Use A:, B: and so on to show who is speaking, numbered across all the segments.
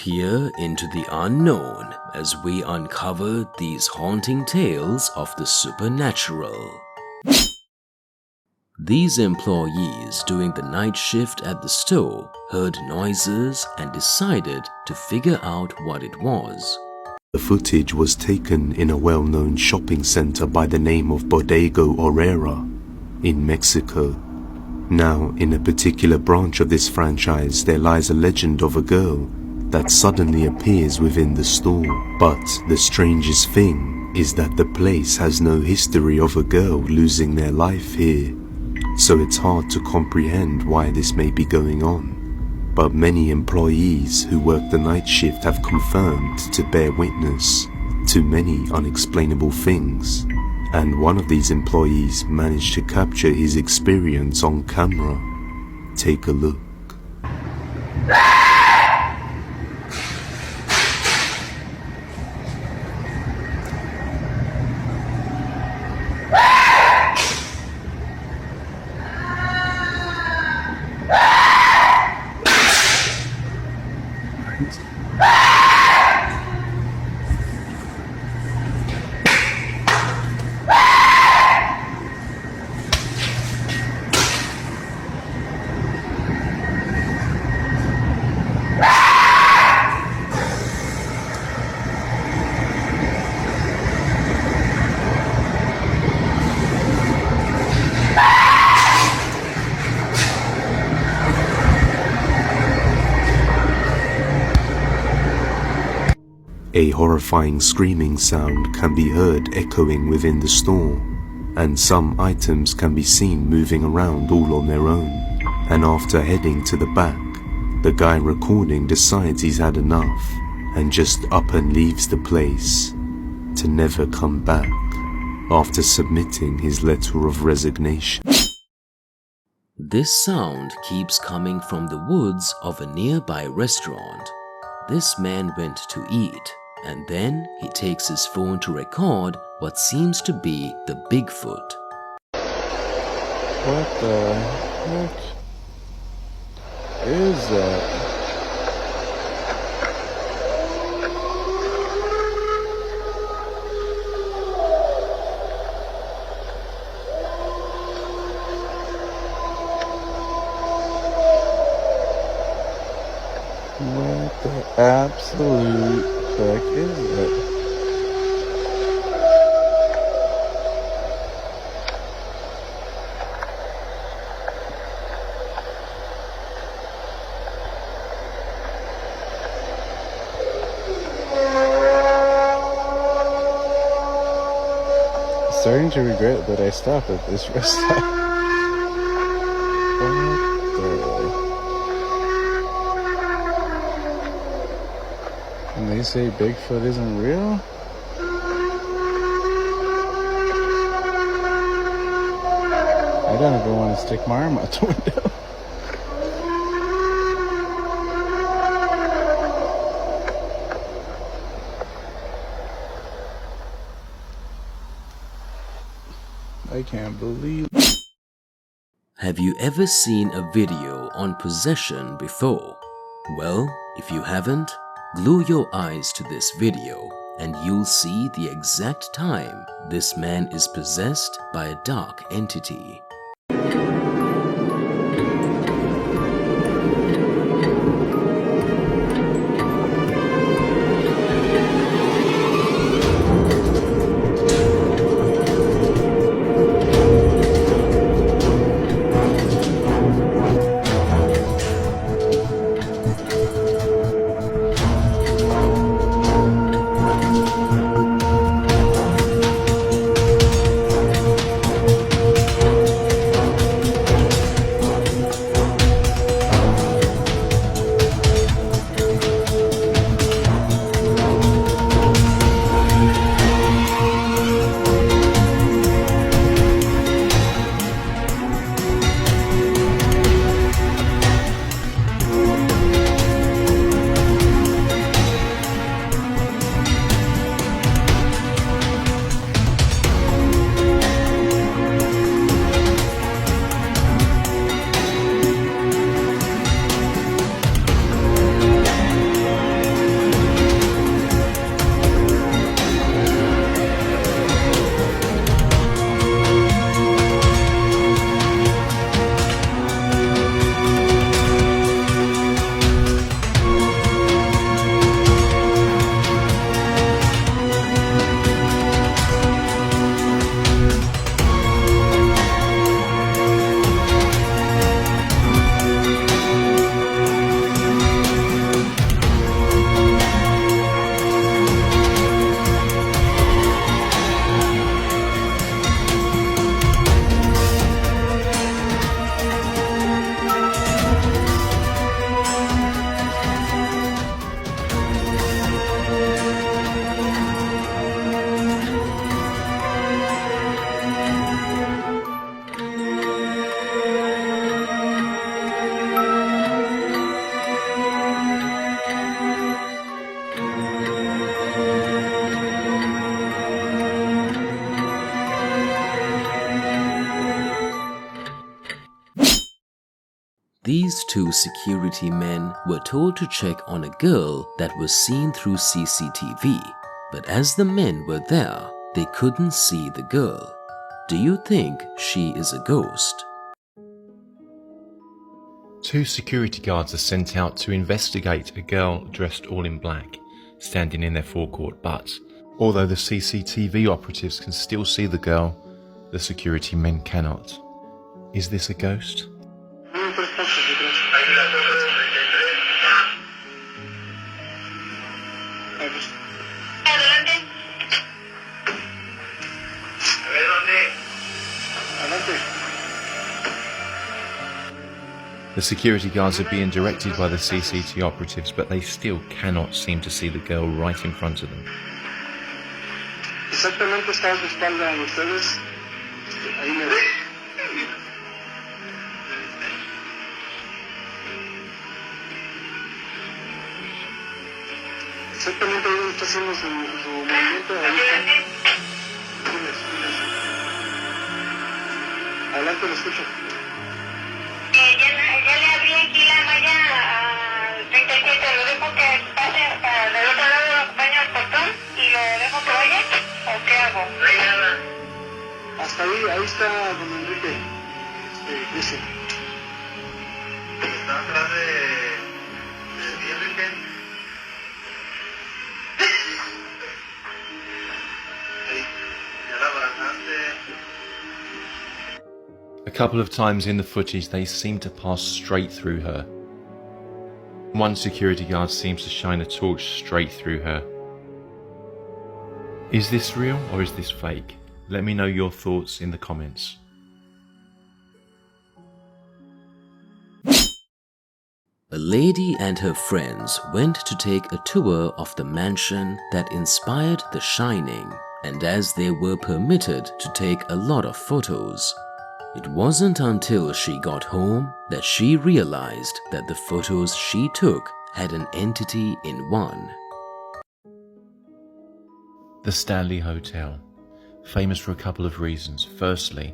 A: peer into the unknown as we uncover these haunting tales of the supernatural. These employees doing the night shift at the store heard noises and decided to figure out what it was.
B: The footage was taken in a well-known shopping center by the name of Bodega Herrera in Mexico. Now, in a particular branch of this franchise, there lies a legend of a girl that suddenly appears within the store. But the strangest thing is that the place has no history of a girl losing their life here. So it's hard to comprehend why this may be going on. But many employees who work the night shift have confirmed to bear witness to many unexplainable things. And one of these employees managed to capture his experience on camera. Take a look. A horrifying screaming sound can be heard echoing within the store, and some items can be seen moving around all on their own. And after heading to the back, the guy recording decides he's had enough and just up and leaves the place to never come back after submitting his letter of resignation.
A: This sound keeps coming from the woods of a nearby restaurant. This man went to eat, and then he takes his phone to record what seems to be the Bigfoot.
C: What the heck is that? What the absolute heck is it? Starting to regret that I stopped at this rest stop. And they say Bigfoot isn't real? I don't ever want to stick my arm out the window. I can't believe.
A: Have you ever seen a video on possession before? Well, if you haven't, glue your eyes to this video and you'll see the exact time this man is possessed by a dark entity. These two security men were told to check on a girl that was seen through CCTV, but as the men were there, they couldn't see the girl. Do you think she is a ghost?
D: Two security guards are sent out to investigate a girl dressed all in black, standing in their forecourt, but although the CCTV operatives can still see the girl, the security men cannot. Is this a ghost? The security guards are being directed by the CCTV operatives, but they still cannot seem to see the girl right in front of them.
E: Exactamente está a su espalda de ustedes. Ahí me ve. Exactamente ahí está haciendo su movimiento. Adelante, lo escucho.
F: Ya le abrí aquí la malla al 37, lo dejo que pase para del otro lado, lo acompaño al portón y lo dejo que vaya, ¿o qué hago?
E: Hasta ahí está don Enrique, dice. Está atrás de Enrique. Ahí, ya la abrazaste.
D: A couple of times in the footage they seem to pass straight through her. One security guard seems to shine a torch straight through her. Is this real or is this fake? Let me know your thoughts in the comments.
A: A lady and her friends went to take a tour of the mansion that inspired The Shining, and as they were permitted to take a lot of photos, it wasn't until she got home that she realized that the photos she took had an entity in one.
D: The Stanley Hotel, famous for a couple of reasons. Firstly,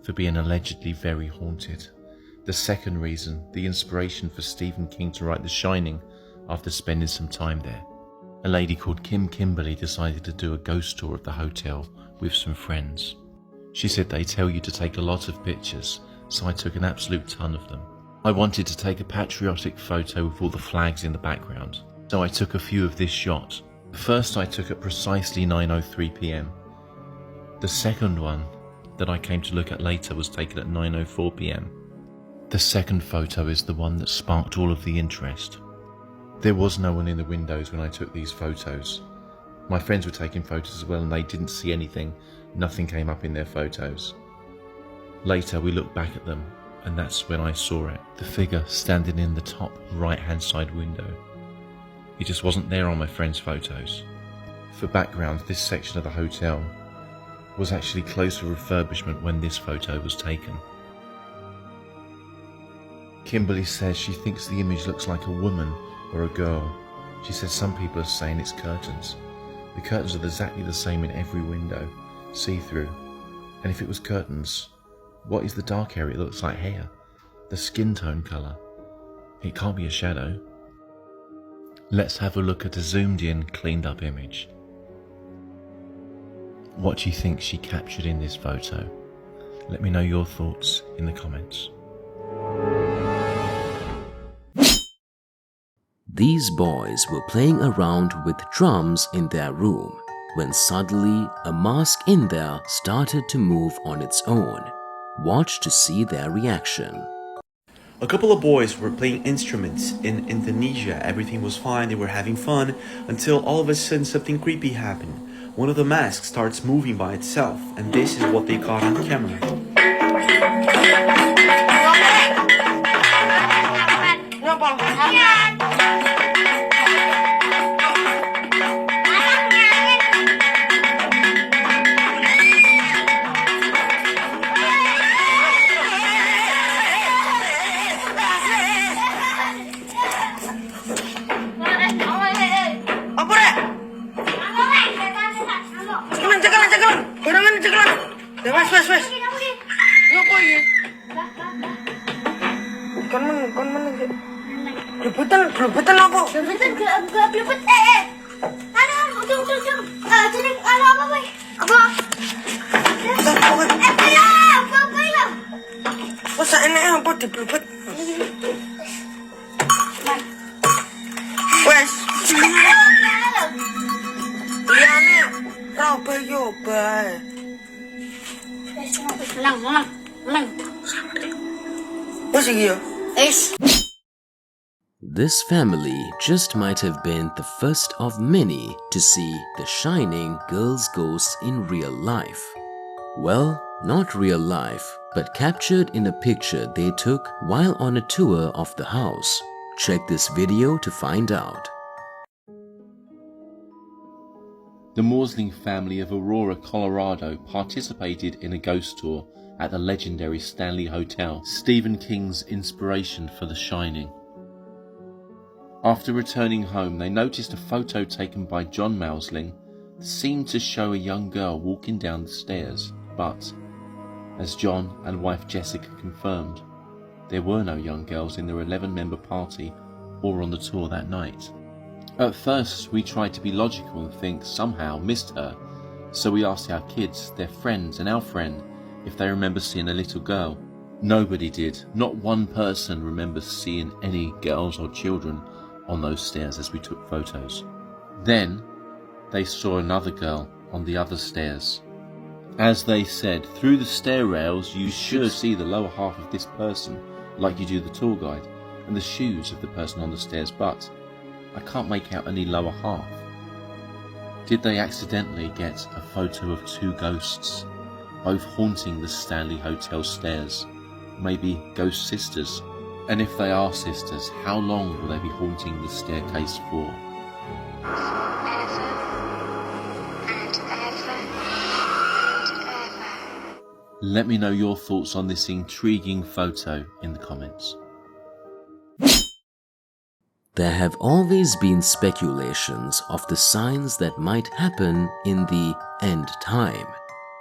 D: for being allegedly very haunted. The second reason, the inspiration for Stephen King to write The Shining after spending some time there. A lady called Kim Kimberly decided to do a ghost tour of the hotel with some friends. She said they tell you to take a lot of pictures, so I took an absolute ton of them. I wanted to take a patriotic photo with all the flags in the background, so I took a few of this shot. The first I took at precisely 9:03 PM. The second one that I came to look at later was taken at 9:04 PM. The second photo is the one that sparked all of the interest. There was no one in the windows when I took these photos. My friends were taking photos as well and they didn't see anything. Nothing came up in their photos. Later we looked back at them and that's when I saw it. The figure standing in the top right hand side window. It just wasn't there on my friends' photos. For background, this section of the hotel was actually closed for refurbishment when this photo was taken. Kimberly says she thinks the image looks like a woman or a girl. She says some people are saying it's curtains. The curtains are exactly the same in every window, see-through. And if it was curtains, what is the dark area that looks like hair? The skin tone colour. It can't be a shadow. Let's have a look at a zoomed in, cleaned up image. What do you think she captured in this photo? Let me know your thoughts in the comments.
A: These boys were playing around with drums in their room when suddenly a mask in there started to move on its own. Watch to see their reaction.
G: A couple of boys were playing instruments in Indonesia. Everything was fine, they were having fun, until all of a sudden something creepy happened. One of the masks starts moving by itself, and this is what they caught on camera.
F: Con Lupit ano? Sini, ano apa, boy? Apa? Apa lang?
H: Masa ini apa diblubet? Wes. Liyane ra bayo bae.
F: Menang.
H: Wes iki yo.
A: This family just might have been the first of many to see the shining girl's ghosts in real life. Well, not real life, but captured in a picture they took while on a tour of the house. Check this video to find out.
D: The Mausling family of Aurora, Colorado participated in a ghost tour at the legendary Stanley Hotel, Stephen King's inspiration for The Shining. After returning home, they noticed a photo taken by John Mausling that seemed to show a young girl walking down the stairs, but, as John and wife Jessica confirmed, there were no young girls in their 11-member party or on the tour that night. At first, we tried to be logical and think somehow missed her, so we asked our kids, their friends and our friend if they remember seeing a little girl. Nobody did. Not one person remembers seeing any girls or children on those stairs as we took photos. Then, they saw another girl on the other stairs. As they said, through the stair rails you should see the lower half of this person, like you do the tour guide, and the shoes of the person on the stairs, but I can't make out any lower half. Did they accidentally get a photo of two ghosts, both haunting the Stanley Hotel stairs? Maybe ghost sisters? And if they are sisters, how long will they be haunting the staircase for? Let me know your thoughts on this intriguing photo in the comments.
A: There have always been speculations of the signs that might happen in the end time.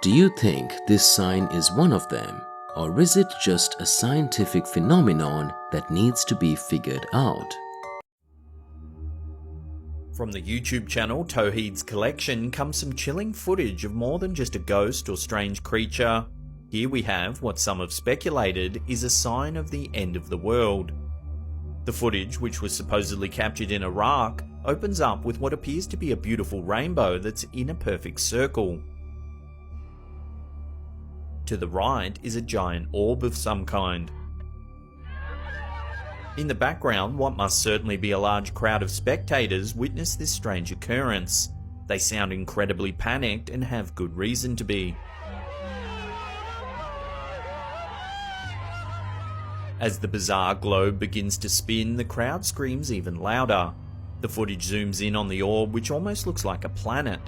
A: Do you think this sign is one of them? Or is it just a scientific phenomenon that needs to be figured out?
I: From the YouTube channel Towheed's Collection comes some chilling footage of more than just a ghost or strange creature. Here we have what some have speculated is a sign of the end of the world. The footage, which was supposedly captured in Iraq, opens up with what appears to be a beautiful rainbow that's in a perfect circle. To the right is a giant orb of some kind. In the background, what must certainly be a large crowd of spectators witness this strange occurrence. They sound incredibly panicked and have good reason to be. As the bizarre globe begins to spin, the crowd screams even louder. The footage zooms in on the orb, which almost looks like a planet.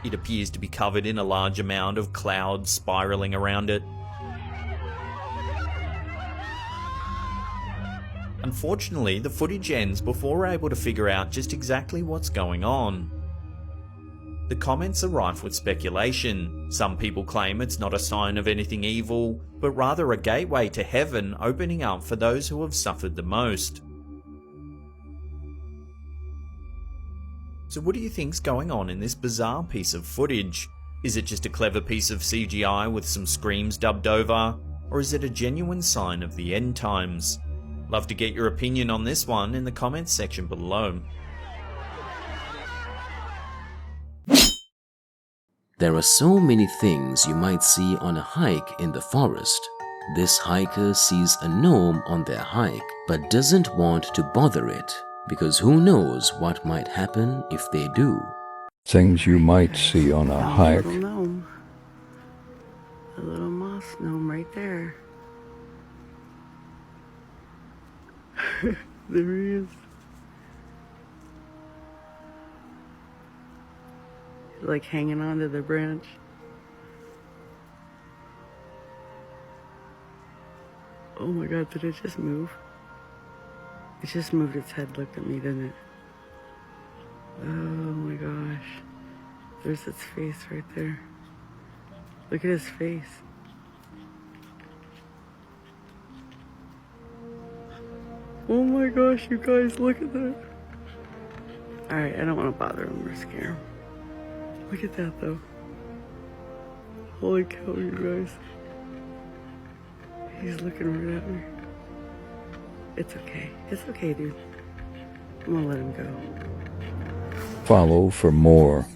I: It appears to be covered in a large amount of clouds spiraling around it. Unfortunately, the footage ends before we're able to figure out just exactly what's going on. The comments are rife with speculation. Some people claim it's not a sign of anything evil, but rather a gateway to heaven opening up for those who have suffered the most. So what do you think's going on in this bizarre piece of footage? Is it just a clever piece of CGI with some screams dubbed over? Or is it a genuine sign of the end times? Love to get your opinion on this one in the comments section below.
A: There are so many things you might see on a hike in the forest. This hiker sees a gnome on their hike, but doesn't want to bother it, because who knows what might happen if they do.
J: Things you might see on a hike.
H: A little gnome. A little moss gnome right there. There he is. He's like hanging onto the branch. Oh my god, did it just move? It just moved its head, looked at me, didn't it? Oh my gosh. There's its face right there. Look at his face. Oh my gosh, you guys, look at that. Alright, I don't want to bother him or scare him. Look at that though. Holy cow, you guys. He's looking right at me. It's okay. It's okay, dude. I'm gonna let him go.
J: Follow for more.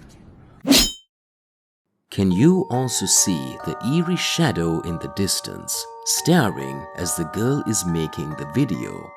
A: Can you also see the eerie shadow in the distance, staring as the girl is making the video?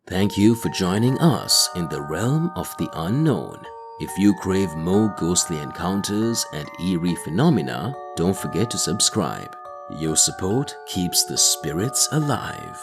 A: Thank you for joining us in the realm of the unknown. If you crave more ghostly encounters and eerie phenomena, don't forget to subscribe. Your support keeps the spirits alive.